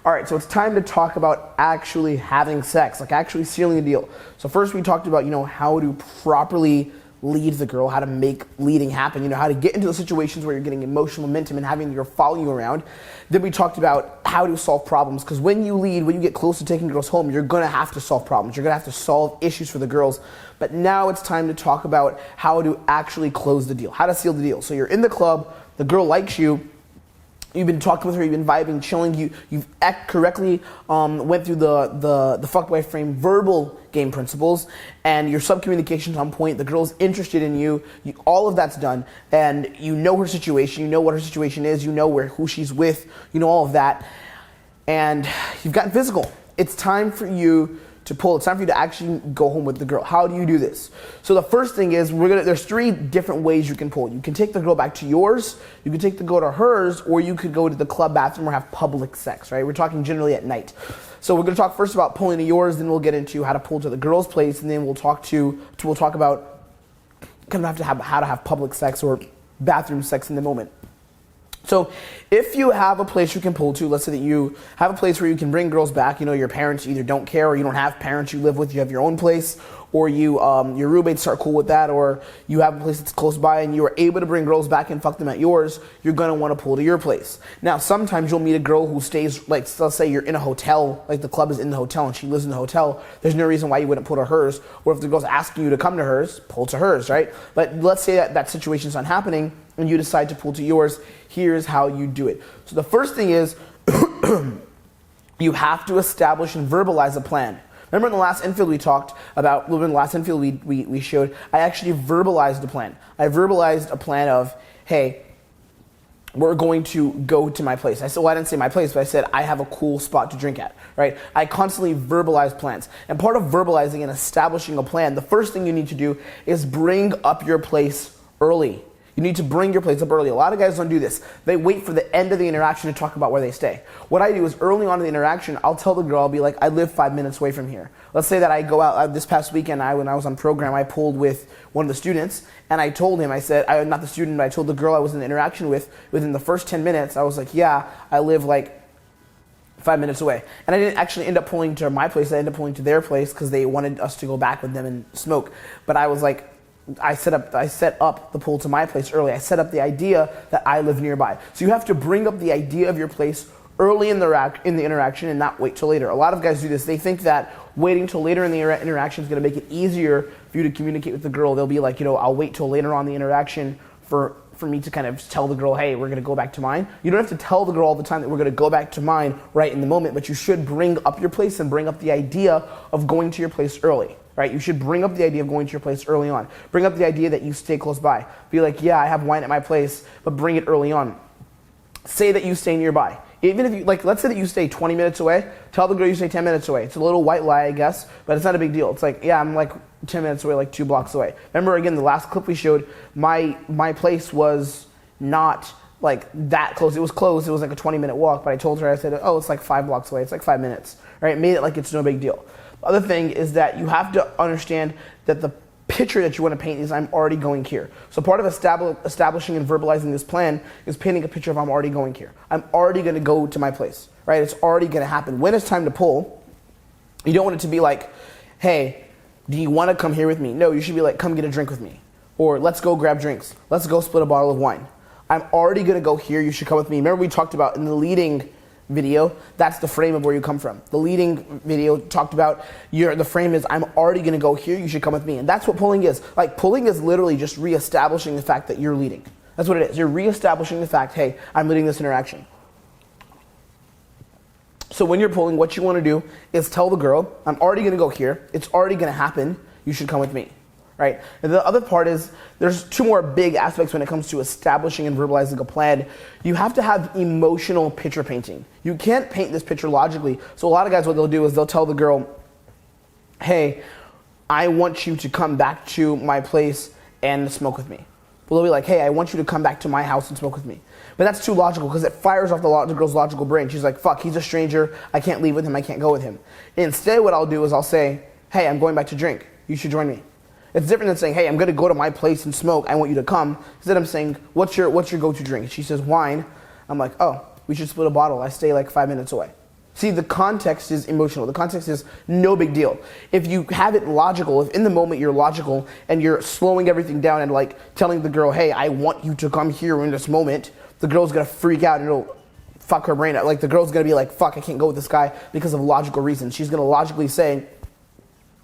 All right, so it's time to talk about actually having sex, like actually sealing the deal. So first we talked about, how to properly lead the girl, how to make leading happen, how to get into the situations where you're getting emotional momentum and having the girl follow you around. Then we talked about how to solve problems, because when you lead, when you get close to taking girls home, you're gonna have to solve problems. You're gonna have to solve issues for the girls. But now it's time to talk about how to actually close the deal, how to seal the deal. So you're in the club, the girl likes you, you've been talking with her, you've been vibing, chilling, you've correctly went through the Fuckboy frame verbal game principles, and your sub-communication's on point, the girl's interested in you, all of that's done, and you know her situation, you know what her situation is, you know who she's with, you know all of that, and you've gotten physical. It's time for you to pull. It's time for you to actually go home with the girl. How do you do this? So the first thing is, there's 3 different ways you can pull. You can take the girl back to yours, you can take the girl to hers, or you could go to the club bathroom or have public sex, right? We're talking generally at night. So we're gonna talk first about pulling to yours, then we'll get into how to pull to the girl's place, and then we'll talk about how to have public sex or bathroom sex in the moment. So if you have a place you can pull to, let's say that you have a place where you can bring girls back, your parents either don't care, or you don't have parents you live with, you have your own place, or your roommates are cool with that, or you have a place that's close by and you are able to bring girls back and fuck them at yours, you're going to want to pull to your place. Now, sometimes you'll meet a girl who stays, like, let's say you're in a hotel, like the club is in the hotel and she lives in the hotel, there's no reason why you wouldn't pull to hers, or if the girl's asking you to come to hers, pull to hers, right? But let's say that situation's not happening and you decide to pull to yours, here's how you do it. So the first thing is, you have to establish and verbalize a plan. Remember in the last infield we talked about, in the last infield we showed, I actually verbalized a plan. I verbalized a plan of, hey, we're going to go to my place. I didn't say my place, but I said I have a cool spot to drink at, right? I constantly verbalize plans. And part of verbalizing and establishing a plan, the first thing you need to do is bring up your place early. You need to bring your place up early. A lot of guys don't do this. They wait for the end of the interaction to talk about where they stay. What I do is early on in the interaction, I'll tell the girl, I'll be like, I live 5 minutes away from here. Let's say that I go out this past weekend, when I was on program, I pulled with one of the students, and I told him, I said, not the student, but I told the girl I was in the interaction with, within the first 10 minutes, I was like, yeah, I live like 5 minutes away. And I didn't actually end up pulling to my place, I ended up pulling to their place because they wanted us to go back with them and smoke. But I was like, I set up the pull to my place early. I set up the idea that I live nearby. So you have to bring up the idea of your place early in the interaction and not wait till later. A lot of guys do this. They think that waiting till later in the interaction is going to make it easier for you to communicate with the girl. They'll be like, I'll wait till later on the interaction for me to kind of tell the girl, hey, we're going to go back to mine. You don't have to tell the girl all the time that we're going to go back to mine right in the moment, but you should bring up your place and bring up the idea of going to your place early. Right? You should bring up the idea of going to your place early on. Bring up the idea that you stay close by. Be like, yeah, I have wine at my place, but bring it early on. Say that you stay nearby. Even if you, let's say that you stay 20 minutes away, tell the girl you stay 10 minutes away. It's a little white lie, I guess, but it's not a big deal. It's like, yeah, I'm like 10 minutes away, like 2 blocks away. Remember, again, the last clip we showed, my place was not like that close. It was close. It was like a 20-minute walk, but I told her, I said, oh, it's like 5 blocks away. It's like 5 minutes. Right? Made it like it's no big deal. The other thing is that you have to understand that the picture that you want to paint is I'm already going here. So part of establishing and verbalizing this plan is painting a picture of I'm already going here. I'm already going to go to my place, right? It's already going to happen. When it's time to pull, you don't want it to be like, hey, do you want to come here with me? No, you should be like, come get a drink with me. Or let's go grab drinks. Let's go split a bottle of wine. I'm already going to go here. You should come with me. Remember we talked about in the leading video, that's the frame of where you come from. The leading video talked about the frame is I'm already going to go here, you should come with me. And that's what pulling is. Like, pulling is literally just reestablishing the fact that you're leading. That's what it is. You're reestablishing the fact, hey, I'm leading this interaction. So when you're pulling, what you want to do is tell the girl, I'm already going to go here, it's already going to happen, you should come with me. Right? And the other part is there's 2 more big aspects when it comes to establishing and verbalizing a plan. You have to have emotional picture painting. You can't paint this picture logically. So a lot of guys, what they'll do is they'll tell the girl, hey, I want you to come back to my place and smoke with me. Well, they'll be like, hey, I want you to come back to my house and smoke with me. But that's too logical because it fires off the girl's logical brain. She's like, fuck, he's a stranger. I can't leave with him. I can't go with him. Instead, what I'll do is I'll say, hey, I'm going back to drink. You should join me. It's different than saying, hey, I'm going to go to my place and smoke. I want you to come. Instead, I'm saying, what's your go-to drink? She says, wine. I'm like, oh, we should split a bottle. I stay like 5 minutes away. See, the context is emotional. The context is no big deal. If you have it logical, if in the moment you're logical and you're slowing everything down and like telling the girl, hey, I want you to come here in this moment, the girl's gonna freak out and it'll fuck her brain up. Like the girl's gonna be like, fuck, I can't go with this guy because of logical reasons. She's gonna logically say,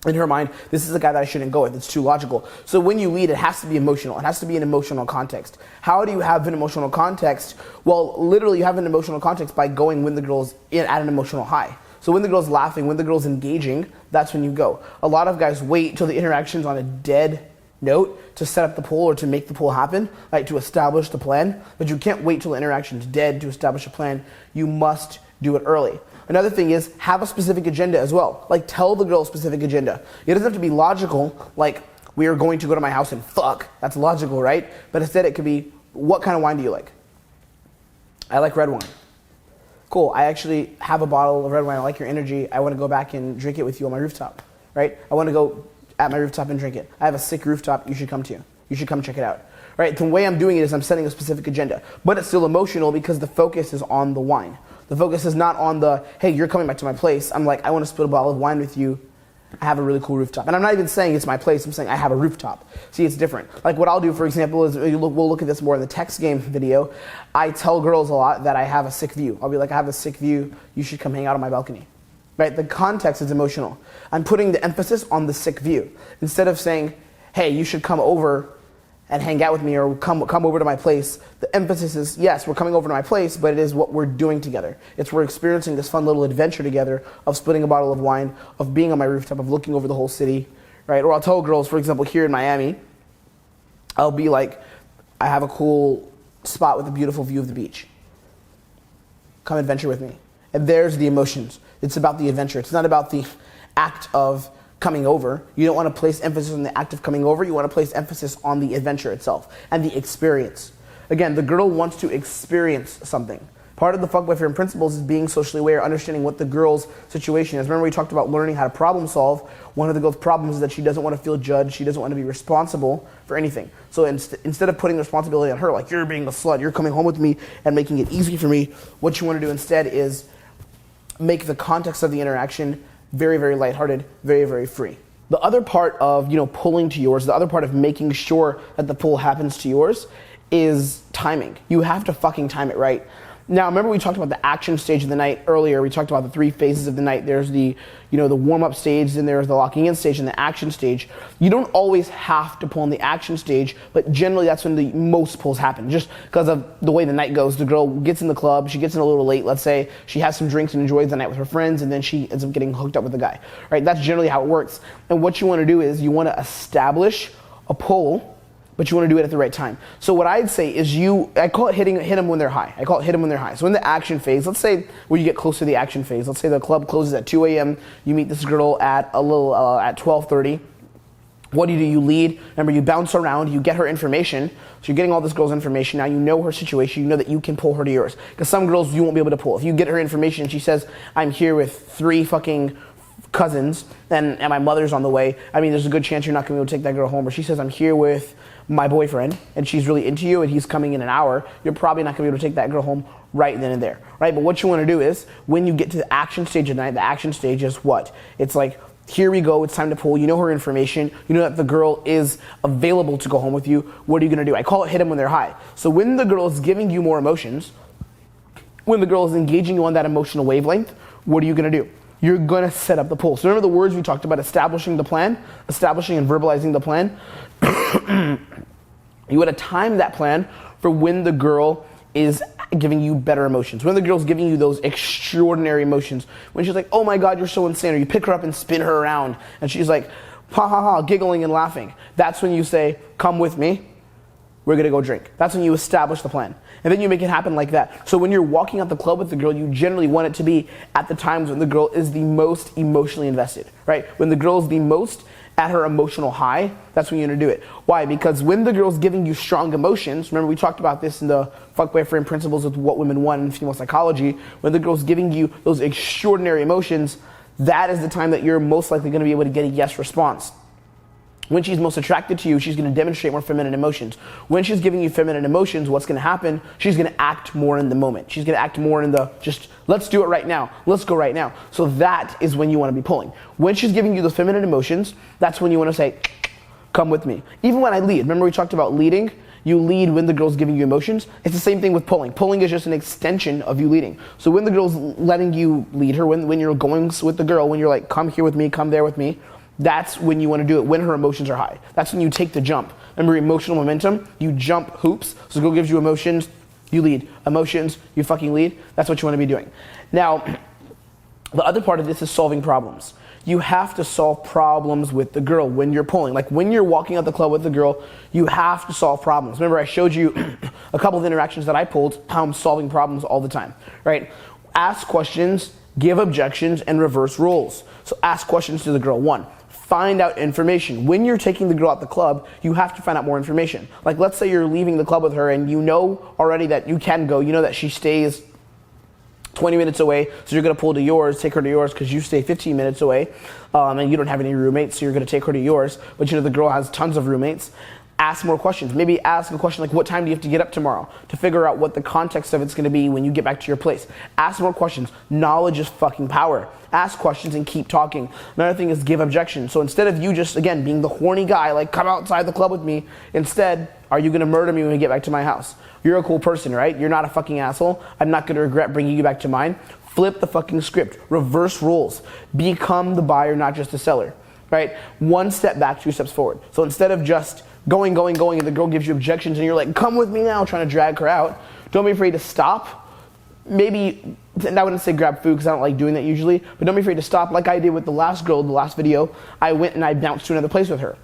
in her mind, this is a guy that I shouldn't go with. It's too logical. So when you lead, it has to be emotional. It has to be an emotional context. How do you have an emotional context? Well, literally you have an emotional context by going when the girl's at an emotional high. So when the girl's laughing, when the girl's engaging, that's when you go. A lot of guys wait till the interaction's on a dead note to set up the poll or to make the poll happen, like to establish the plan. But you can't wait till the interaction's dead to establish a plan. You must do it early. Another thing is have a specific agenda as well. Like tell the girl a specific agenda. It doesn't have to be logical, like we are going to go to my house and fuck. That's logical, right? But instead it could be, what kind of wine do you like? I like red wine. Cool, I actually have a bottle of red wine. I like your energy. I want to go back and drink it with you on my rooftop, right? I want to go at my rooftop and drink it. I have a sick rooftop you should come to. You should come check it out, right? The way I'm doing it is I'm setting a specific agenda, but it's still emotional because the focus is on the wine. The focus is not on the, hey, you're coming back to my place. I'm like, I want to split a bottle of wine with you. I have a really cool rooftop. And I'm not even saying it's my place. I'm saying I have a rooftop. See, it's different. Like what I'll do, for example, is we'll look at this more in the text game video. I tell girls a lot that I have a sick view. I'll be like, I have a sick view. You should come hang out on my balcony. Right? The context is emotional. I'm putting the emphasis on the sick view. Instead of saying, hey, you should come over and hang out with me or come over to my place, the emphasis is, yes, we're coming over to my place, but it is what we're doing together. It's we're experiencing this fun little adventure together of splitting a bottle of wine, of being on my rooftop, of looking over the whole city, right? Or I'll tell girls, for example, here in Miami, I'll be like, I have a cool spot with a beautiful view of the beach. Come adventure with me. And there's the emotions. It's about the adventure. It's not about the act of coming over. You don't want to place emphasis on the act of coming over. You want to place emphasis on the adventure itself and the experience. Again, the girl wants to experience something. Part of the Fuckboy Friend principles is being socially aware, understanding what the girl's situation is. Remember we talked about learning how to problem solve. One of the girl's problems is that she doesn't want to feel judged. She doesn't want to be responsible for anything. So instead of putting the responsibility on her, like you're being a slut, you're coming home with me and making it easy for me, what you want to do instead is make the context of the interaction very, very lighthearted, very, very free. The other part of, pulling to yours, the other part of making sure that the pull happens to yours is timing. You have to fucking time it right. Now, remember we talked about the action stage of the night earlier. We talked about the 3 phases of the night. There's the warm-up stage, then there's the locking in stage and the action stage. You don't always have to pull in the action stage, but generally that's when the most pulls happen. Just because of the way the night goes, the girl gets in the club, she gets in a little late, let's say, she has some drinks and enjoys the night with her friends, and then she ends up getting hooked up with the guy. Right? That's generally how it works. And what you want to do is you want to establish a pull, but you want to do it at the right time. So what I'd say is I call it hit them when they're high. I call it hit them when they're high. So in the action phase, let's say when you get close to the action phase, let's say the club closes at 2 a.m., you meet this girl at at 12:30. What do? You lead. Remember, you bounce around, you get her information. So you're getting all this girl's information. Now you know her situation. You know that you can pull her to yours. Because some girls you won't be able to pull. If you get her information and she says, I'm here with 3 fucking cousins and my mother's on the way, there's a good chance you're not going to be able to take that girl home. Or she says, I'm here with my boyfriend and she's really into you and he's coming in an hour, you're probably not going to be able to take that girl home right then and there, right? But what you want to do is when you get to the action stage of the night, the action stage is what? It's like, here we go, it's time to pull. You know her information. You know that the girl is available to go home with you. What are you going to do? I call it hit them when they're high. So when the girl is giving you more emotions, when the girl is engaging you on that emotional wavelength, what are you going to do? You're going to set up the pull. So remember the words we talked about, establishing the plan, establishing and verbalizing the plan. You want to time that plan for when the girl is giving you better emotions. When the girl's giving you those extraordinary emotions. When she's like, oh my God, you're so insane. Or you pick her up and spin her around. And she's like, ha ha ha, giggling and laughing. That's when you say, come with me. We're going to go drink. That's when you establish the plan. And then you make it happen like that. So when you're walking out the club with the girl, you generally want it to be at the times when the girl is the most emotionally invested, right? When the girl is the most at her emotional high, that's when you're going to do it. Why? Because when the girl's giving you strong emotions, remember we talked about this in the Fuckboy Friend principles with What Women Want in Female Psychology, when the girl's giving you those extraordinary emotions, that is the time that you're most likely going to be able to get a yes response. When she's most attracted to you, she's going to demonstrate more feminine emotions. When she's giving you feminine emotions, what's going to happen? She's going to act more in the moment. She's going to act more in the just, let's do it right now. Let's go right now. So that is when you want to be pulling. When she's giving you the feminine emotions, that's when you want to say, come with me. Even when I lead, remember we talked about leading? You lead when the girl's giving you emotions. It's the same thing with pulling. Pulling is just an extension of you leading. So when the girl's letting you lead her, when you're going with the girl, when you're like, come here with me, come there with me, that's when you want to do it, when her emotions are high. That's when you take the jump. Remember emotional momentum? You jump hoops. So the girl gives you emotions, you lead. Emotions, you fucking lead. That's what you want to be doing. Now, the other part of this is solving problems. You have to solve problems with the girl when you're pulling. Like when you're walking out the club with the girl, you have to solve problems. Remember I showed you a couple of interactions that I pulled, how I'm solving problems all the time, right? Ask questions, give objections, and reverse roles. So ask questions to the girl. 1, find out information. When you're taking the girl out the club, you have to find out more information. Like let's say you're leaving the club with her and you know already that you can go, you know that she stays 20 minutes away, so you're going to pull to yours, take her to yours because you stay 15 minutes away, and you don't have any roommates, so you're going to take her to yours, but you know the girl has tons of roommates. Ask more questions. Maybe ask a question like, what time do you have to get up tomorrow? To figure out what the context of it's going to be when you get back to your place. Ask more questions. Knowledge is fucking power. Ask questions and keep talking. Another thing is give objections. So instead of you just, again, being the horny guy, like, come outside the club with me, instead, are you going to murder me when we get back to my house? You're a cool person, right? You're not a fucking asshole. I'm not going to regret bringing you back to mine. Flip the fucking script. Reverse roles. Become the buyer, not just the seller, right? 1 step back, 2 steps forward. So instead of just going, and the girl gives you objections and you're like, come with me now, trying to drag her out, don't be afraid to stop. Maybe, and I wouldn't say grab food because I don't like doing that usually, but don't be afraid to stop like I did with the last girl, the last video. I went and I bounced to another place with her.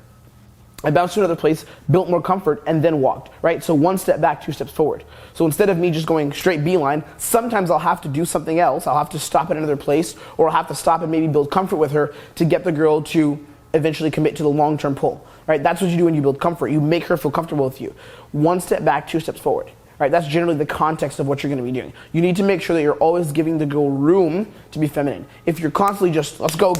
I bounced to another place, built more comfort, and then walked, right? So 1 step back, 2 steps forward. So instead of me just going straight beeline, sometimes I'll have to do something else. I'll have to stop at another place, or I'll have to stop and maybe build comfort with her to get the girl to eventually commit to the long-term pull, right? That's what you do when you build comfort. You make her feel comfortable with you. 1 step back, 2 steps forward. Right, that's generally the context of what you're going to be doing. You need to make sure that you're always giving the girl room to be feminine. If you're constantly just, let's go,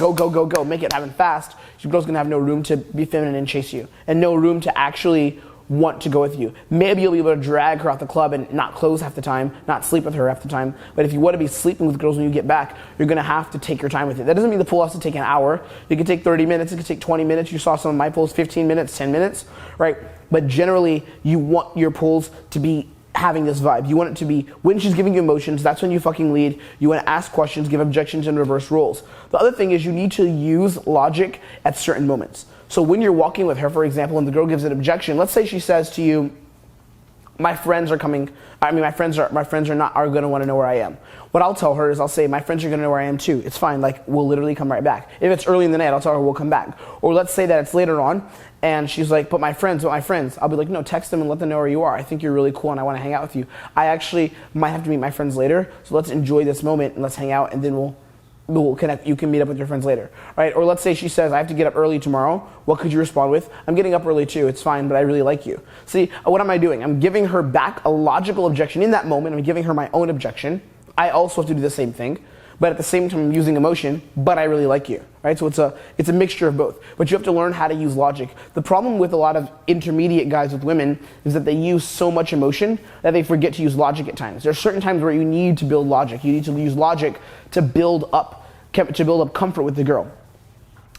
make it happen fast, your girl's going to have no room to be feminine and chase you, and no room to actually want to go with you. Maybe you'll be able to drag her out the club and not close half the time, not sleep with her half the time, but if you want to be sleeping with girls when you get back, you're going to have to take your time with it. That doesn't mean the pull has to take an hour. It can take 30 minutes, it can take 20 minutes. You saw some of my pulls, 15 minutes, 10 minutes, right? But generally, you want your pulls to be having this vibe. You want it to be, when she's giving you emotions, that's when you fucking lead. You want to ask questions, give objections, and reverse roles. The other thing is you need to use logic at certain moments. So when you're walking with her, for example, and the girl gives an objection, let's say she says to you, my friends are coming, my friends are going to want to know where I am. What I'll tell her is I'll say, my friends are going to know where I am too. It's fine, like we'll literally come right back. If it's early in the night, I'll tell her we'll come back. Or let's say that it's later on and she's like, but my friends. I'll be like, no, text them and let them know where you are. I think you're really cool and I want to hang out with you. I actually might have to meet my friends later, so let's enjoy this moment and let's hang out and then we'll connect. You can meet up with your friends later, right? Or let's say she says, I have to get up early tomorrow. What could you respond with? I'm getting up early too. It's fine, but I really like you. See, what am I doing? I'm giving her back a logical objection. In that moment, I'm giving her my own objection. I also have to do the same thing, but at the same time, I'm using emotion, but I really like you, right? So it's a mixture of both, but you have to learn how to use logic. The problem with a lot of intermediate guys with women is that they use so much emotion that they forget to use logic at times. There are certain times where you need to build logic. You need to use logic to build up comfort with the girl.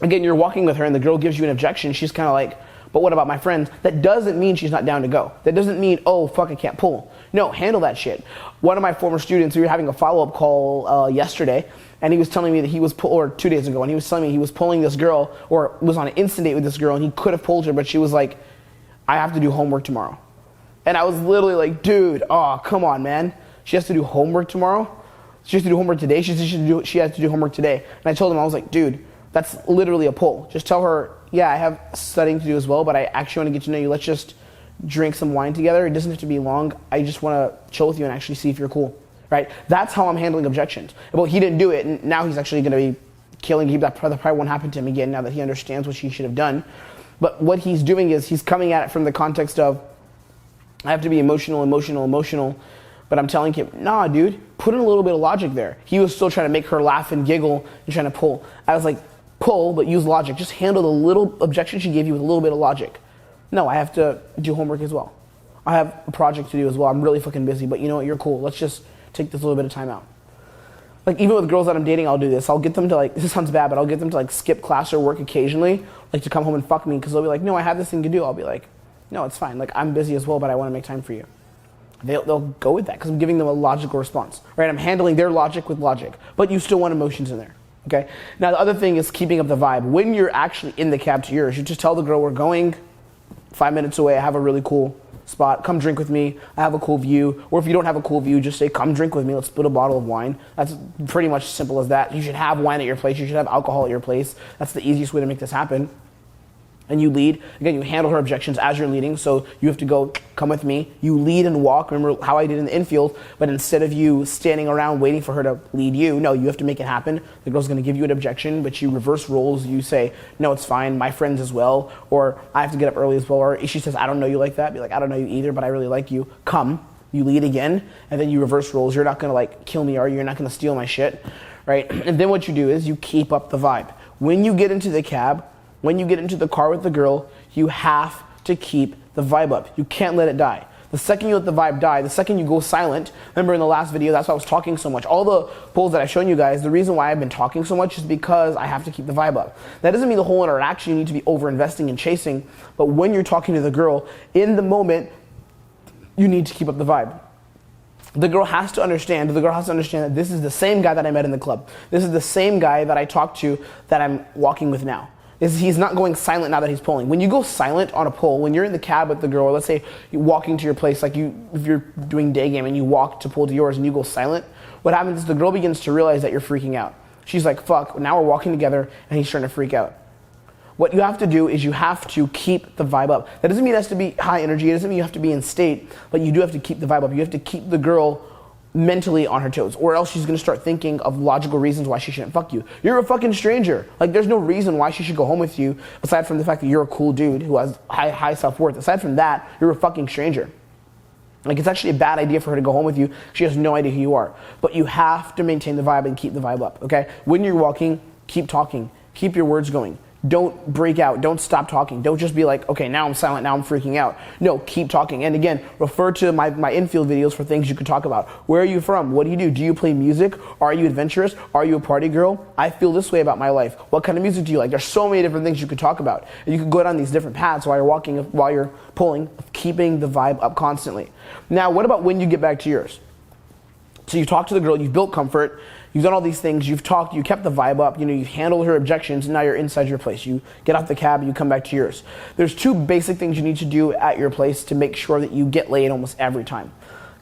Again, you're walking with her and the girl gives you an objection. She's kind of like, but what about my friends? That doesn't mean she's not down to go. That doesn't mean, oh, fuck, I can't pull. No, handle that shit. One of my former students, we were having a follow-up call yesterday, and he was telling me that he was, or 2 days ago, and he was telling me he was pulling this girl, or was on an instant date with this girl, and he could have pulled her, but she was like, I have to do homework tomorrow. And I was literally like, dude, oh, come on, man. She has to do homework tomorrow? She has to do homework today? She has to do homework today. And I told him, I was like, dude, that's literally a pull. Just tell her, yeah, I have studying to do as well, but I actually want to get to know you. Let's just drink some wine together. It doesn't have to be long. I just want to chill with you and actually see if you're cool, right? That's how I'm handling objections. Well, he didn't do it, and now he's actually going to be killing. That probably won't happen to him again now that he understands what he should have done. But what he's doing is he's coming at it from the context of, I have to be emotional, but I'm telling him, nah, dude, put in a little bit of logic there. He was still trying to make her laugh and giggle and trying to pull. I was like, pull, but use logic. Just handle the little objection she gave you with a little bit of logic. No, I have to do homework as well. I have a project to do as well. I'm really fucking busy, but you know what? You're cool. Let's just take this little bit of time out. Like, even with girls that I'm dating, I'll do this. I'll get them to, like, this sounds bad, but I'll get them to, like, skip class or work occasionally, like, to come home and fuck me, because they'll be like, no, I have this thing to do. I'll be like, no, it's fine. Like, I'm busy as well, but I want to make time for you. They'll go with that, because I'm giving them a logical response, right? I'm handling their logic with logic, but you still want emotions in there, okay? Now, the other thing is keeping up the vibe. When you're actually in the cab to yours, you just tell the girl, we're going 5 minutes away. I have a really cool spot. Come drink with me. I have a cool view. Or if you don't have a cool view, just say, come drink with me. Let's split a bottle of wine. That's pretty much simple as that. You should have wine at your place. You should have alcohol at your place. That's the easiest way to make this happen. And you lead. Again, you handle her objections as you're leading. So you have to go, come with me. You lead and walk. Remember how I did in the infield. But instead of you standing around waiting for her to lead you, no, you have to make it happen. The girl's going to give you an objection, but you reverse roles. You say, no, it's fine. My friends as well. Or I have to get up early as well. Or if she says, I don't know you like that. Be like, I don't know you either, but I really like you. Come. You lead again. And then you reverse roles. You're not going to, like, kill me, are you? You're not going to steal my shit. Right? And then what you do is you keep up the vibe. When you get into the cab, when you get into the car with the girl, you have to keep the vibe up. You can't let it die. The second you let the vibe die, the second you go silent, remember in the last video, that's why I was talking so much. All the polls that I've shown you guys, the reason why I've been talking so much is because I have to keep the vibe up. That doesn't mean the whole interaction you need to be over-investing and chasing, but when you're talking to the girl, in the moment, you need to keep up the vibe. The girl has to understand that this is the same guy that I met in the club. This is the same guy that I talked to that I'm walking with now. He's not going silent now that he's pulling. When you go silent on a pull, when you're in the cab with the girl, or let's say you're walking to your place, like if you're doing day game and you walk to pull to yours and you go silent, what happens is the girl begins to realize that you're freaking out. She's like, fuck, now we're walking together and he's starting to freak out. What you have to do is you have to keep the vibe up. That doesn't mean it has to be high energy. It doesn't mean you have to be in state, but you do have to keep the vibe up. You have to keep the girl mentally on her toes, or else she's going to start thinking of logical reasons why she shouldn't fuck you. You're a fucking stranger. Like, there's no reason why she should go home with you aside from the fact that you're a cool dude who has high self-worth. Aside from that, you're a fucking stranger. Like, it's actually a bad idea for her to go home with you. She has no idea who you are. But you have to maintain the vibe and keep the vibe up, okay? When you're walking, keep talking. Keep your words going. Don't break out. Don't stop talking. Don't just be like, okay, now I'm silent, now I'm freaking out. No, keep talking. And again, refer to my infield videos for things you could talk about. Where are you from? What do you do? Do you play music? Are you adventurous? Are you a party girl? I feel this way about my life. What kind of music do you like? There's so many different things you could talk about. And you could go down these different paths while you're walking, while you're pulling, keeping the vibe up constantly. Now, what about when you get back to yours? So you talk to the girl, you've built comfort, you've done all these things, you've talked, you kept the vibe up, you've handled her objections, and now you're inside your place. You get off the cab, you come back to yours. There's two basic things you need to do at your place to make sure that you get laid almost every time.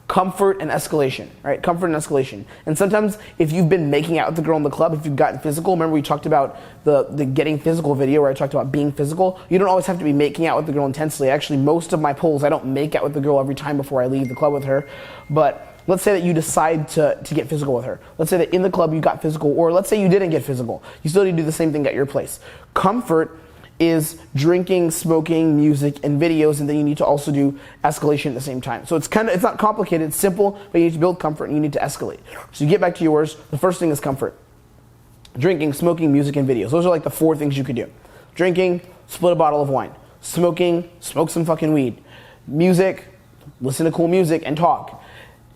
Comfort and escalation, right? Comfort and escalation. And sometimes if you've been making out with the girl in the club, if you've gotten physical, remember we talked about the getting physical video where I talked about being physical. You don't always have to be making out with the girl intensely. Actually, most of my polls, I don't make out with the girl every time before I leave the club with her. But let's say that you decide to get physical with her. Let's say that in the club you got physical, or let's say you didn't get physical. You still need to do the same thing at your place. Comfort is drinking, smoking, music, and videos, and then you need to also do escalation at the same time. So it's not complicated, it's simple, but you need to build comfort and you need to escalate. So you get back to yours, the first thing is comfort. Drinking, smoking, music, and videos. Those are like the 4 things you could do. Drinking, split a bottle of wine. Smoking, smoke some fucking weed. Music, listen to cool music and talk.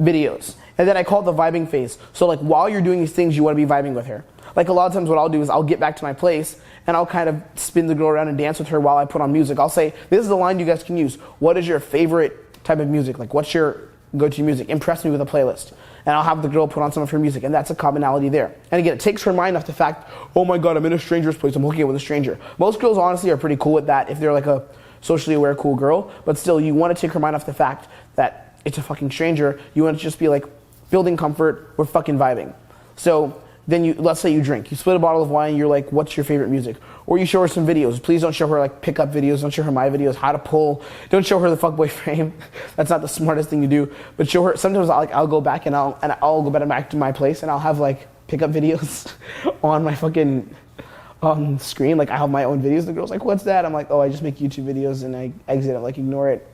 Videos. And then I call it the vibing phase. So like while you're doing these things, you want to be vibing with her. Like a lot of times what I'll do is I'll get back to my place and I'll kind of spin the girl around and dance with her while I put on music. I'll say, this is the line you guys can use. What is your favorite type of music? Like what's your go-to music? Impress me with a playlist. And I'll have the girl put on some of her music, and that's a commonality there. And again, it takes her mind off the fact, oh my God, I'm in a stranger's place, I'm hooking up with a stranger. Most girls honestly are pretty cool with that if they're like a socially aware cool girl, but still you want to take her mind off the fact that it's a fucking stranger. You want to just be like building comfort, we're fucking vibing. So then let's say you drink, you split a bottle of wine, you're like, what's your favorite music? Or you show her some videos. Please don't show her like pickup videos, don't show her my videos, how to pull, don't show her the fuckboy frame. That's not the smartest thing to do, but show her, sometimes I'll go back and I'll go back to my place and I'll have like pickup videos on my fucking screen. Like I have my own videos, the girl's like, what's that? I'm like, oh, I just make YouTube videos and I exit, I'm like, ignore it.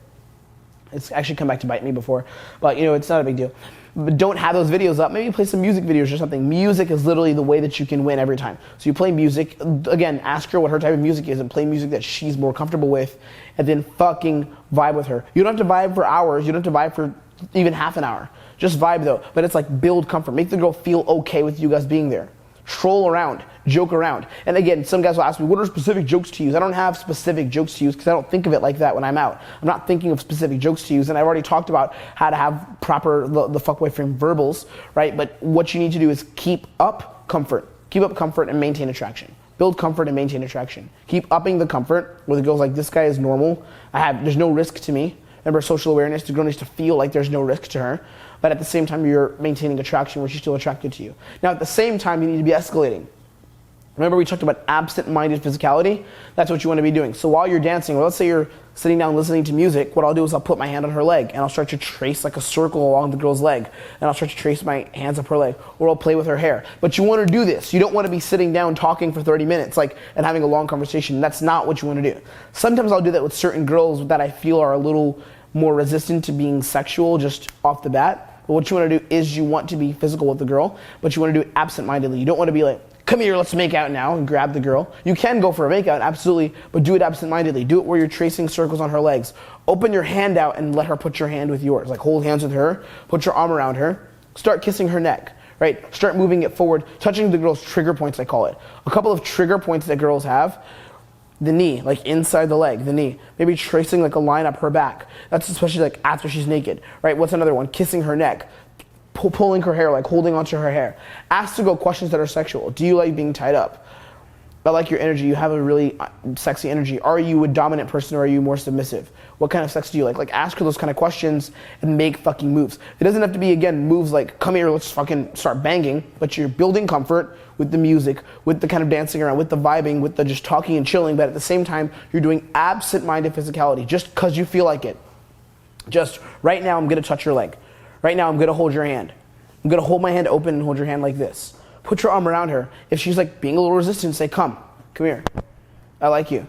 It's actually come back to bite me before, but it's not a big deal. But don't have those videos up. Maybe play some music videos or something. Music is literally the way that you can win every time. So you play music, again, ask her what her type of music is and play music that she's more comfortable with, and then fucking vibe with her. You don't have to vibe for hours. You don't have to vibe for even half an hour. Just vibe though, but it's like build comfort. Make the girl feel okay with you guys being there. Troll around, joke around. And again, some guys will ask me, what are specific jokes to use? I don't have specific jokes to use because I don't think of it like that when I'm out. I'm not thinking of specific jokes to use, and I've already talked about how to have proper, the fuckboy frame verbals, right? But what you need to do is keep up comfort. Keep up comfort and maintain attraction. Build comfort and maintain attraction. Keep upping the comfort where the girl's like, this guy is normal. There's no risk to me. Remember, social awareness, the girl needs to feel like there's no risk to her. But at the same time, you're maintaining attraction where she's still attracted to you. Now, at the same time, you need to be escalating. Remember, we talked about absent-minded physicality? That's what you want to be doing. So while you're dancing, or let's say you're sitting down listening to music, what I'll do is I'll put my hand on her leg, and I'll start to trace like a circle along the girl's leg. And I'll start to trace my hands up her leg, or I'll play with her hair. But you want to do this. You don't want to be sitting down talking for 30 minutes and having a long conversation. That's not what you want to do. Sometimes I'll do that with certain girls that I feel are a little more resistant to being sexual just off the bat. But what you want to do is you want to be physical with the girl, but you want to do it absent-mindedly. You don't want to be like, come here, let's make out now, and grab the girl. You can go for a make out, absolutely, but do it absent-mindedly. Do it where you're tracing circles on her legs. Open your hand out and let her put your hand with yours. Like hold hands with her, put your arm around her, start kissing her neck, right? Start moving it forward, touching the girl's trigger points, I call it. A couple of trigger points that girls have. The knee, like inside the leg, the knee. Maybe tracing like a line up her back. That's especially like after she's naked, right? What's another one? Kissing her neck. Pulling her hair, like holding onto her hair. Ask the girl questions that are sexual. Do you like being tied up? I like your energy. You have a really sexy energy. Are you a dominant person or are you more submissive? What kind of sex do you like? Like ask her those kind of questions and make fucking moves. It doesn't have to be, again, moves like, come here, let's fucking start banging, but you're building comfort with the music, with the kind of dancing around, with the vibing, with the just talking and chilling, but at the same time, you're doing absent-minded physicality just because you feel like it. Just, right now, I'm gonna touch your leg. Right now, I'm gonna hold your hand. I'm gonna hold my hand open and hold your hand like this. Put your arm around her. If she's like being a little resistant, say, come here. I like you.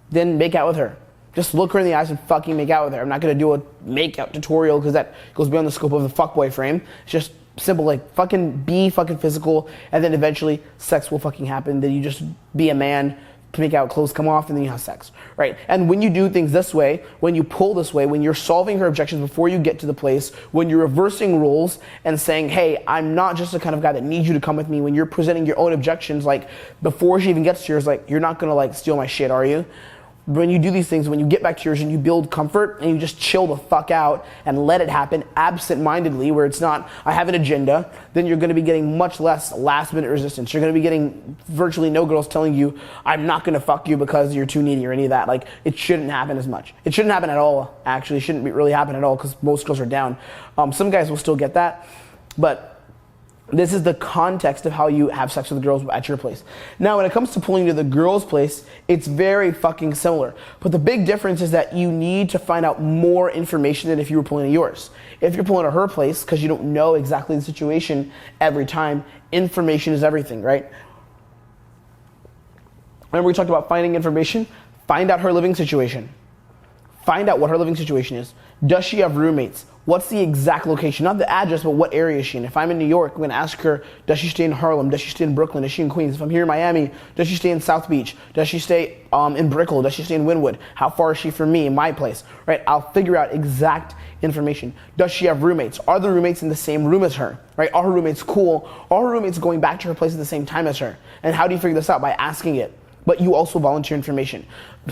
Then make out with her. Just look her in the eyes and fucking make out with her. I'm not gonna do a make out tutorial because that goes beyond the scope of the fuckboy frame. It's just simple, like fucking be fucking physical, and then eventually sex will fucking happen. Then you just be a man, make out, clothes come off, and then you have sex, right? And when you do things this way, when you pull this way, when you're solving her objections before you get to the place, when you're reversing roles and saying, hey, I'm not just the kind of guy that needs you to come with me, when you're presenting your own objections, like before she even gets to yours, like you're not gonna like steal my shit, are you? When you do these things, when you get back to yours and you build comfort and you just chill the fuck out and let it happen absent-mindedly, where it's not, I have an agenda, then you're going to be getting much less last-minute resistance. You're going to be getting virtually no girls telling you, I'm not going to fuck you because you're too needy or any of that. Like, it shouldn't happen as much. It shouldn't happen at all, actually. It shouldn't really happen at all because most girls are down. Some guys will still get that, but this is the context of how you have sex with the girls at your place. Now, when it comes to pulling to the girls' place, it's very fucking similar. But the big difference is that you need to find out more information than if you were pulling to yours. If you're pulling to her place, because you don't know exactly the situation every time, information is everything, right? Remember we talked about finding information? Find out her living situation. Find out what her living situation is. Does she have roommates? What's the exact location? Not the address, but what area is she in? If I'm in New York, I'm going to ask her, does she stay in Harlem? Does she stay in Brooklyn? Is she in Queens? If I'm here in Miami, does she stay in South Beach? Does she stay in Brickell? Does she stay in Wynwood? How far is she from me, my place? Right? I'll figure out exact information. Does she have roommates? Are the roommates in the same room as her? Right? Are her roommates cool? Are her roommates going back to her place at the same time as her? And how do you figure this out? By asking it. But you also volunteer information.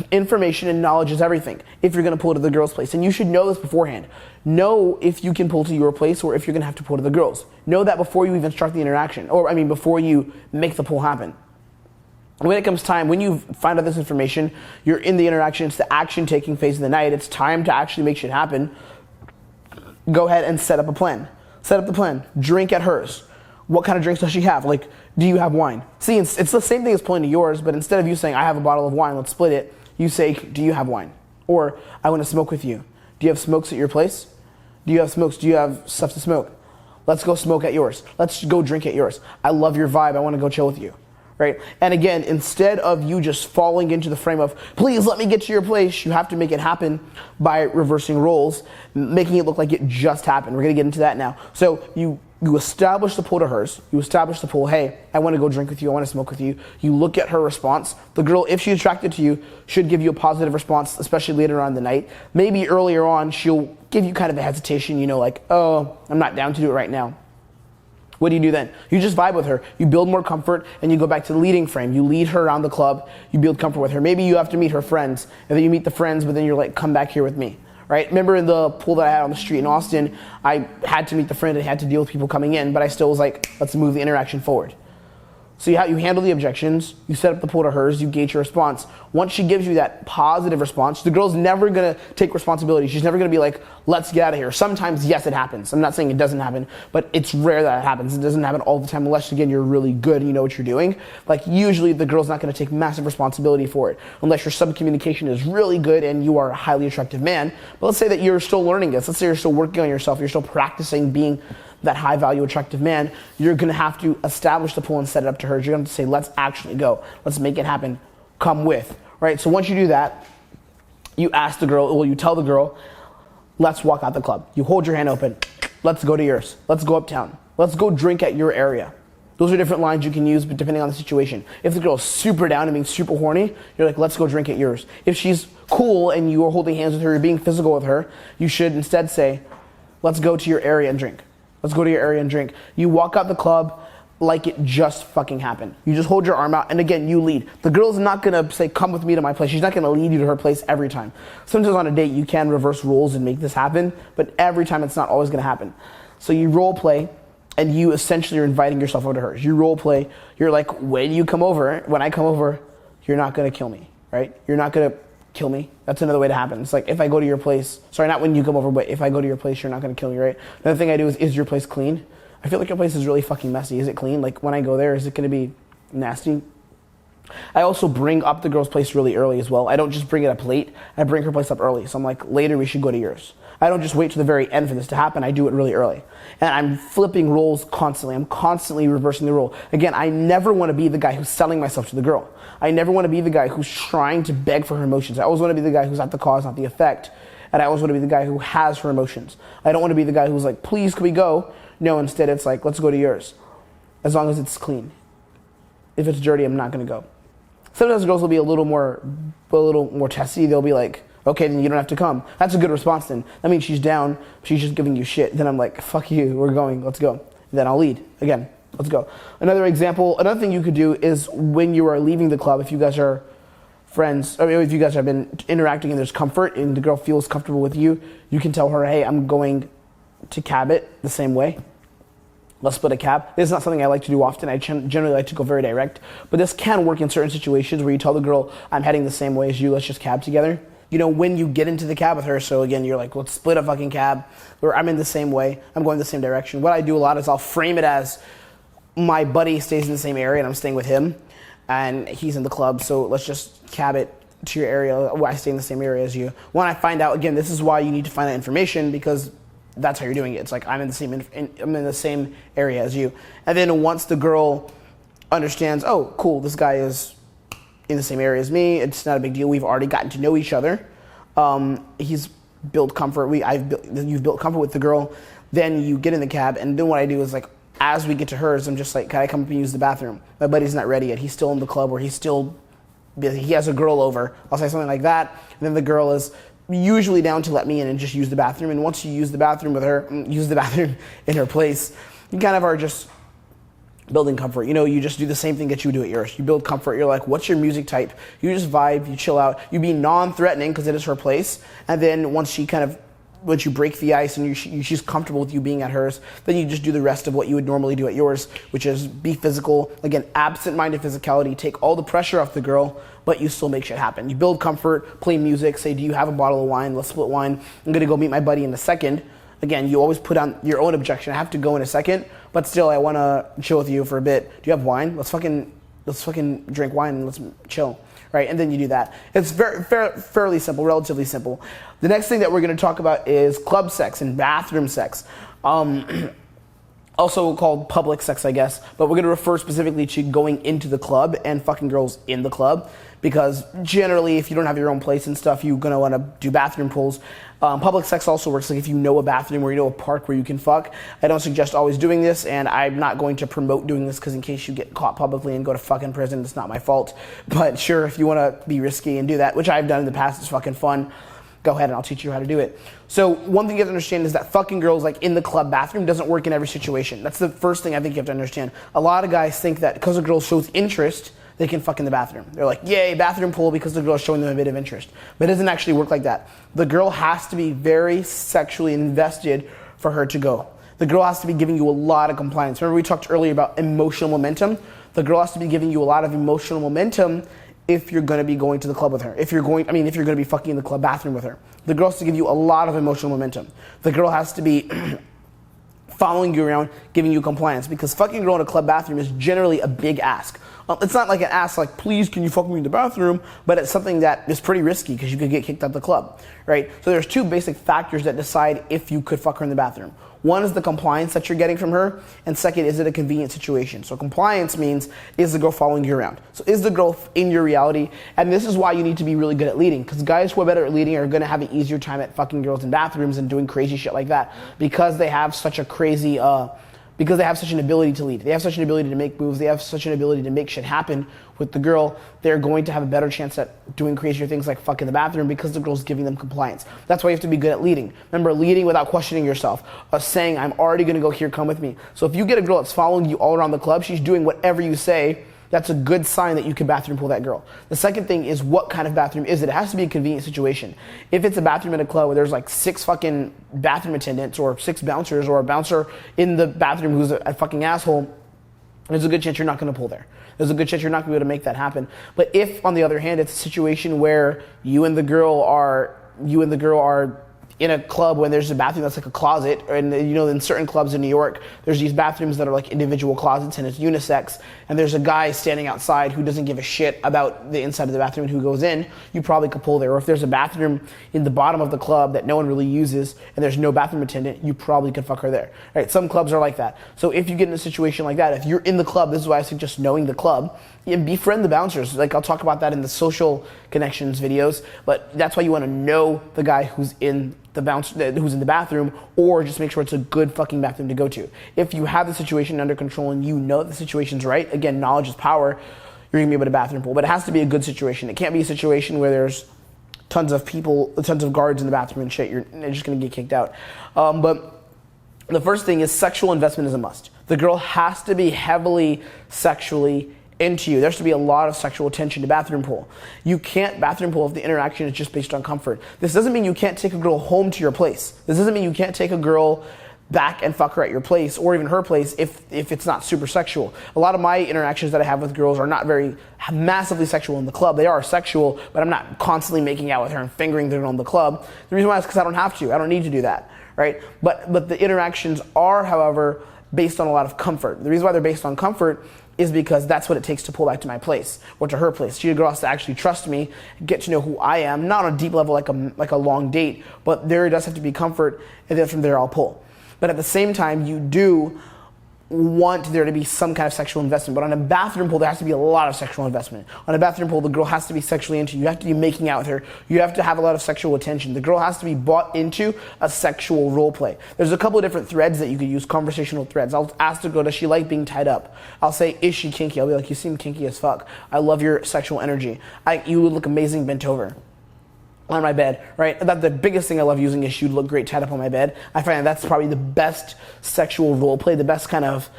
Information and knowledge is everything if you're going to pull to the girls' place. And you should know this beforehand. Know if you can pull to your place or if you're going to have to pull to the girls. Know that before you even start the interaction. Before you make the pull happen. When it comes time, when you find out this information, you're in the interaction, it's the action-taking phase of the night, it's time to actually make shit happen. Go ahead and set up a plan. Set up the plan. Drink at hers. What kind of drinks does she have? Like, do you have wine? See, it's the same thing as pulling to yours, but instead of you saying, I have a bottle of wine, let's split it, you say, do you have wine? Or, I want to smoke with you. Do you have smokes at your place? Do you have smokes? Do you have stuff to smoke? Let's go smoke at yours. Let's go drink at yours. I love your vibe. I want to go chill with you. right? And again, instead of you just falling into the frame of, please let me get to your place, you have to make it happen by reversing roles, making it look like it just happened. We're gonna get into that now. So you establish the pull to hers. You establish the pull, hey, I want to go drink with you, I want to smoke with you. You look at her response. The girl, if she's attracted to you, should give you a positive response, especially later on in the night. Maybe earlier on, she'll give you kind of a hesitation, you know, like, oh, I'm not down to do it right now. What do you do then? You just vibe with her. You build more comfort, and you go back to the leading frame. You lead her around the club. You build comfort with her. Maybe you have to meet her friends, and then you meet the friends, but then you're like, come back here with me. Right? Remember in the pool that I had on the street in Austin, I had to meet the friend and had to deal with people coming in, but I still was like, let's move the interaction forward. So you handle the objections, you set up the pool to hers, you gauge her response. Once she gives you that positive response, the girl's never gonna take responsibility. She's never gonna be like, let's get out of here. Sometimes, yes, it happens. I'm not saying it doesn't happen, but it's rare that it happens. It doesn't happen all the time unless, again, you're really good and you know what you're doing. Like, usually the girl's not gonna take massive responsibility for it unless your sub-communication is really good and you are a highly attractive man. But let's say that you're still learning this. Let's say you're still working on yourself. You're still practicing being that high value attractive man. You're gonna have to establish the pull and set it up to her. You're gonna have to say, let's actually go. Let's make it happen. Come with, right? So once you do that, you ask the girl, well, you tell the girl, let's walk out the club. You hold your hand open. Let's go to yours. Let's go uptown. Let's go drink at your area. Those are different lines you can use, but depending on the situation. If the girl's super down and being super horny, you're like, let's go drink at yours. If she's cool and you are holding hands with her, you're being physical with her, you should instead say, let's go to your area and drink. Let's go to your area and drink. You walk out the club like it just fucking happened. You just hold your arm out, and again, you lead. The girl's not gonna say, come with me to my place. She's not gonna lead you to her place every time. Sometimes on a date, you can reverse roles and make this happen, but every time it's not always gonna happen. So you role play, and you essentially are inviting yourself over to hers. You role play, you're like, when you come over, when I come over, you're not gonna kill me, right? You're not gonna kill me. That's another way to happen. It's like, if I go to your place, sorry, not when you come over, but if I go to your place, you're not gonna kill me, right? Another thing I do is your place clean? I feel like your place is really fucking messy. Is it clean? Like, when I go there, is it gonna be nasty? I also bring up the girl's place really early as well. I don't just bring it up late. I bring her place up early. So I'm like, later we should go to yours. I don't just wait to the very end for this to happen. I do it really early. And I'm flipping roles constantly. I'm constantly reversing the role. Again, I never want to be the guy who's selling myself to the girl. I never want to be the guy who's trying to beg for her emotions. I always want to be the guy who's at the cause, not the effect. And I always want to be the guy who has her emotions. I don't want to be the guy who's like, please, can we go? No, instead it's like, let's go to yours. As long as it's clean. If it's dirty, I'm not going to go. Sometimes girls will be a little more testy. They'll be like, okay, then you don't have to come. That's a good response then. That means she's down. She's just giving you shit. Then I'm like, fuck you. We're going. Let's go. And then I'll lead. Again, let's go. Another example, another thing you could do is when you are leaving the club, if you guys are friends, or if you guys have been interacting and there's comfort and the girl feels comfortable with you, you can tell her, hey, I'm going to cab it the same way. Let's split a cab. This is not something I like to do often. I generally like to go very direct. But this can work in certain situations where you tell the girl, I'm heading the same way as you. Let's just cab together. You know, when you get into the cab with her, so again, you're like, let's split a fucking cab, or I'm in the same way, I'm going the same direction. What I do a lot is I'll frame it as my buddy stays in the same area and I'm staying with him, and he's in the club, so let's just cab it to your area. I stay in the same area as you. When I find out, again, this is why you need to find that information, because that's how you're doing it. It's like, I'm in the same area as you. And then once the girl understands, oh, cool, this guy is in the same area as me, it's not a big deal. We've already gotten to know each other. He's built comfort. You've built comfort with the girl. Then you get in the cab, and then what I do is, like, as we get to hers, I'm just like, can I come up and use the bathroom? My buddy's not ready yet. He's still in the club, or he's still busy. He has a girl over. I'll say something like that, and then the girl is usually down to let me in and just use the bathroom. And once you use the bathroom with her, use the bathroom in her place, you kind of are just building comfort. You know, you just do the same thing that you do at yours. You build comfort. You're like, what's your music type? You just vibe, you chill out. You be non-threatening because it is her place. And then once you break the ice and she's comfortable with you being at hers, then you just do the rest of what you would normally do at yours, which is be physical. Again, absent-minded physicality. Take all the pressure off the girl, but you still make shit happen. You build comfort, play music, say, do you have a bottle of wine? Let's split wine. I'm going to go meet my buddy in a second. Again, you always put on your own objection. I have to go in a second, but still, I want to chill with you for a bit. Do you have wine? Let's fucking drink wine and let's chill, right? And then you do that. It's fairly simple, relatively simple. The next thing that we're going to talk about is club sex and bathroom sex. also called public sex, I guess, but we're going to refer specifically to going into the club and fucking girls in the club, because generally if you don't have your own place and stuff, you're going to want to do bathroom pools. Public sex also works like if you know a bathroom or you know a park where you can fuck. I don't suggest always doing this, and I'm not going to promote doing this, because in case you get caught publicly and go to fucking prison, it's not my fault. But sure, if you want to be risky and do that, which I've done in the past, it's fucking fun, go ahead and I'll teach you how to do it. So one thing you have to understand is that fucking girls like in the club bathroom doesn't work in every situation. That's the first thing I think you have to understand. A lot of guys think that because a girl shows interest, they can fuck in the bathroom. They're like, yay, bathroom pool, because the girl is showing them a bit of interest. But it doesn't actually work like that. The girl has to be very sexually invested for her to go. The girl has to be giving you a lot of compliance. Remember we talked earlier about emotional momentum? The girl has to be giving you a lot of emotional momentum if you're going to be going to the club with her. If you're going to be fucking in the club bathroom with her. The girl has to give you a lot of emotional momentum. The girl has to be following you around, giving you compliance, because fucking a girl in a club bathroom is generally a big ask. It's not like an ask like, please, can you fuck me in the bathroom? But it's something that is pretty risky because you could get kicked out of the club, right? So there's two basic factors that decide if you could fuck her in the bathroom. One is the compliance that you're getting from her, and second, is it a convenient situation? So compliance means, is the girl following you around? So is the girl in your reality? And this is why you need to be really good at leading, because guys who are better at leading are going to have an easier time at fucking girls in bathrooms and doing crazy shit like that, because they have such a crazy, because they have such an ability to lead. They have such an ability to make moves. They have such an ability to make shit happen with the girl. They're going to have a better chance at doing crazier things like fuck in the bathroom, because the girl's giving them compliance. That's why you have to be good at leading. Remember, leading without questioning yourself. Saying, I'm already going to go here, come with me. So if you get a girl that's following you all around the club, she's doing whatever you say, that's a good sign that you can bathroom pool that girl. The second thing is, what kind of bathroom is it? It has to be a convenient situation. If it's a bathroom in a club where there's like 6 fucking bathroom attendants or 6 bouncers, or a bouncer in the bathroom who's a fucking asshole, there's a good chance you're not going to pull there. There's a good chance you're not going to be able to make that happen. But if, on the other hand, it's a situation where you and the girl are in a club when there's a bathroom that's like a closet, and you know, in certain clubs in New York, there's these bathrooms that are like individual closets and it's unisex, and there's a guy standing outside who doesn't give a shit about the inside of the bathroom and who goes in, you probably could pull there. Or if there's a bathroom in the bottom of the club that no one really uses and there's no bathroom attendant, you probably could fuck her there. Right? Some clubs are like that. So if you get in a situation like that, if you're in the club, this is why I suggest knowing the club, and befriend the bouncers. Like, I'll talk about that in the social connections videos, but that's why you want to know the guy who's in the bathroom, or just make sure it's a good fucking bathroom to go to. If you have the situation under control and you know that the situation's right, again, knowledge is power, you're gonna be able to bathroom pool. But it has to be a good situation. It can't be a situation where there's tons of people, tons of guards in the bathroom and shit. You're just gonna get kicked out. But the first thing is, sexual investment is a must. The girl has to be heavily sexually into you. There has to be a lot of sexual attention to bathroom pool. You can't bathroom pool if the interaction is just based on comfort. This doesn't mean you can't take a girl home to your place. This doesn't mean you can't take a girl back and fuck her at your place, or even her place, if it's not super sexual. A lot of my interactions that I have with girls are not very massively sexual in the club. They are sexual, but I'm not constantly making out with her and fingering the girl in the club. The reason why is because I don't have to. I don't need to do that, right? But the interactions are, however, based on a lot of comfort. The reason why they're based on comfort is because that's what it takes to pull back to my place or to her place. She, a girl, has to actually trust me, get to know who I am, not on a deep level like a long date, but there does have to be comfort, and then from there I'll pull. But at the same time, you do want there to be some kind of sexual investment. But on a bathroom pool, there has to be a lot of sexual investment. On a bathroom pool, the girl has to be sexually into you. You have to be making out with her. You have to have a lot of sexual attention. The girl has to be bought into a sexual role play. There's a couple of different threads that you could use, conversational threads. I'll ask the girl, does she like being tied up? I'll say, is she kinky? I'll be like, you seem kinky as fuck. I love your sexual energy. You would look amazing bent over on my bed, right? The biggest thing I love using is she'd look great tied up on my bed. I find that's probably the best sexual role play, the best kind of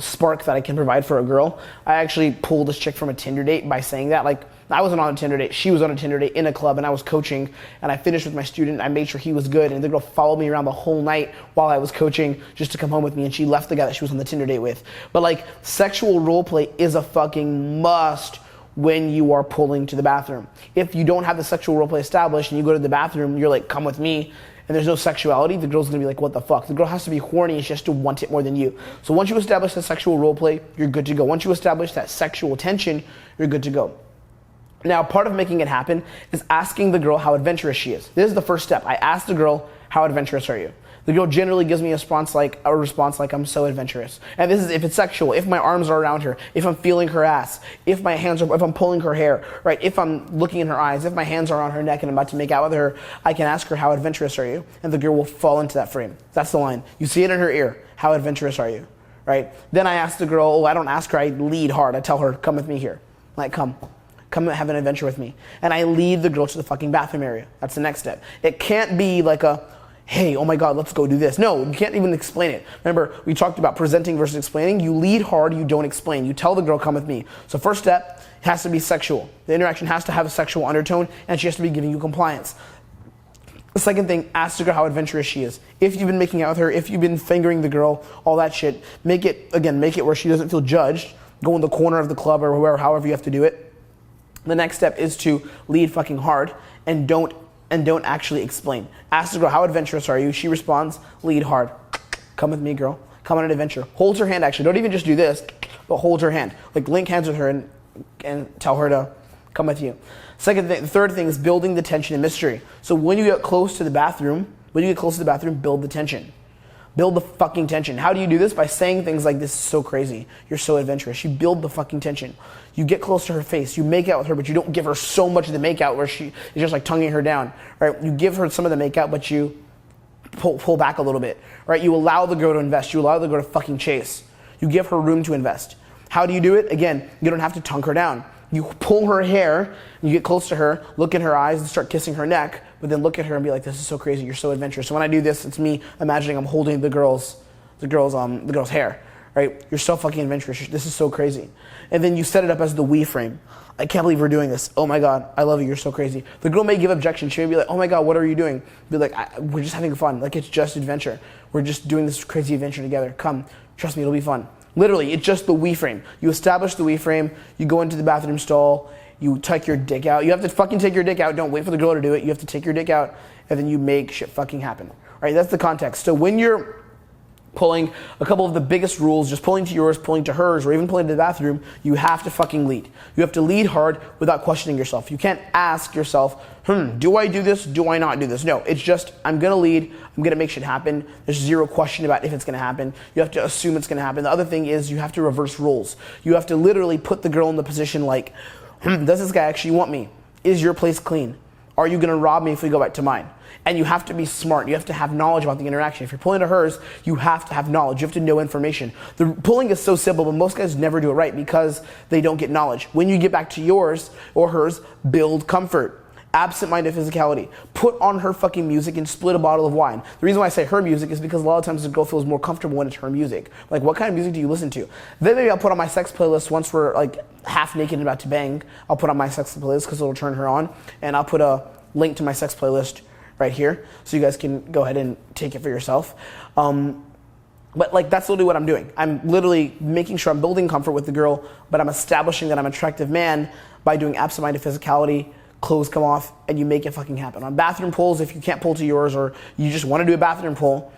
spark that I can provide for a girl. I actually pulled this chick from a Tinder date by saying that. Like, I wasn't on a Tinder date, she was on a Tinder date in a club, and I was coaching, and I finished with my student. I made sure he was good, and the girl followed me around the whole night while I was coaching just to come home with me, and she left the guy that she was on the Tinder date with. But like, sexual role play is a fucking must when you are pulling to the bathroom. If you don't have the sexual role play established and you go to the bathroom, you're like, come with me, and there's no sexuality, the girl's gonna be like, what the fuck? The girl has to be horny and she has to want it more than you. So once you establish the sexual role play, you're good to go. Once you establish that sexual tension, you're good to go. Now, part of making it happen is asking the girl how adventurous she is. This is the first step. I ask the girl, how adventurous are you? The girl generally gives me a response like I'm so adventurous. And this is if it's sexual, if my arms are around her, if I'm feeling her ass, if I'm pulling her hair, right? If I'm looking in her eyes, if my hands are on her neck and I'm about to make out with her, I can ask her, how adventurous are you? And the girl will fall into that frame. That's the line. You see it in her ear. How adventurous are you? Right? Then I ask the girl, I don't ask her, I lead hard. I tell her, come with me here. Like, come and have an adventure with me. And I lead the girl to the fucking bathroom area. That's the next step. It can't be like hey, oh my God, let's go do this. No, you can't even explain it. Remember, we talked about presenting versus explaining. You lead hard, you don't explain. You tell the girl, come with me. So first step, it has to be sexual. The interaction has to have a sexual undertone, and she has to be giving you compliance. The second thing, ask the girl how adventurous she is. If you've been making out with her, if you've been fingering the girl, all that shit, make it where she doesn't feel judged. Go in the corner of the club or wherever, however you have to do it. The next step is to lead fucking hard and don't actually explain. Ask the girl, how adventurous are you? She responds, lead hard. Come with me, girl. Come on an adventure. Hold her hand, actually. Don't even just do this, but hold her hand. Like, link hands with her and tell her to come with you. The third thing is building the tension and mystery. So when you get close to the bathroom, build the tension. Build the fucking tension. How do you do this? By saying things like, this is so crazy. You're so adventurous. You build the fucking tension. You get close to her face. You make out with her, but you don't give her so much of the make out where she is just like tonguing her down. Right? You give her some of the make out, but you pull back a little bit. Right? You allow the girl to invest. You allow the girl to fucking chase. You give her room to invest. How do you do it? Again, you don't have to tongue her down. You pull her hair, you get close to her, look in her eyes and start kissing her neck, but then look at her and be like, this is so crazy, you're so adventurous. So when I do this, it's me imagining I'm holding the girl's hair, right? You're so fucking adventurous, this is so crazy. And then you set it up as the we frame. I can't believe we're doing this. Oh my God, I love you, you're so crazy. The girl may give objection, she may be like, oh my God, what are you doing? Be like, we're just having fun, like it's just adventure. We're just doing this crazy adventure together. Come, trust me, it'll be fun. Literally, it's just the we frame. You establish the we frame, you go into the bathroom stall, you take your dick out. You have to fucking take your dick out. Don't wait for the girl to do it. You have to take your dick out, and then you make shit fucking happen. Right? That's the context. So when you're pulling, a couple of the biggest rules, just pulling to yours, pulling to hers, or even pulling to the bathroom, you have to fucking lead. You have to lead hard without questioning yourself. You can't ask yourself, do I do this? Do I not do this? No, it's just, I'm going to lead. I'm going to make shit happen. There's zero question about if it's going to happen. You have to assume it's going to happen. The other thing is you have to reverse roles. You have to literally put the girl in the position like, does this guy actually want me? Is your place clean? Are you going to rob me if we go back to mine? And you have to be smart. You have to have knowledge about the interaction. If you're pulling to hers, you have to have knowledge. You have to know information. The pulling is so simple, but most guys never do it right because they don't get knowledge. When you get back to yours or hers, build comfort. Absent-minded physicality. Put on her fucking music and split a bottle of wine. The reason why I say her music is because a lot of times the girl feels more comfortable when it's her music. Like, what kind of music do you listen to? Then maybe I'll put on my sex playlist once we're like half naked and about to bang. I'll put on my sex playlist because it'll turn her on. And I'll put a link to my sex playlist right here so you guys can go ahead and take it for yourself. But like that's literally what I'm doing. I'm literally making sure I'm building comfort with the girl, but I'm establishing that I'm an attractive man by doing absent-minded physicality. Clothes come off, and you make it fucking happen. On bathroom pulls, if you can't pull to yours, or you just want to do a bathroom pull,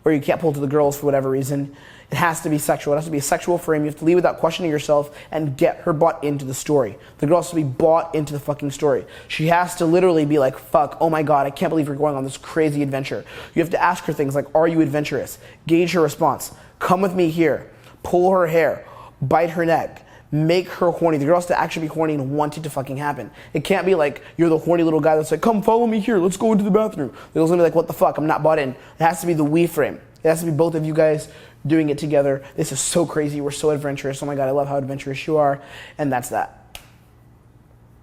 or you can't pull to the girls for whatever reason, it has to be sexual. It has to be a sexual frame. You have to leave without questioning yourself and get her bought into the story. The girl has to be bought into the fucking story. She has to literally be like, fuck, oh my God, I can't believe you're going on this crazy adventure. You have to ask her things like, are you adventurous? Gauge her response. Come with me here. Pull her hair. Bite her neck. Make her horny. The girl has to actually be horny and want it to fucking happen. It can't be like you're the horny little guy that's like, come follow me here, let's go into the bathroom. The girl's gonna be like, what the fuck, I'm not bought in. It has to be the we frame. It has to be both of you guys doing it together. This is so crazy, we're so adventurous. Oh my God, I love how adventurous you are. And that's that.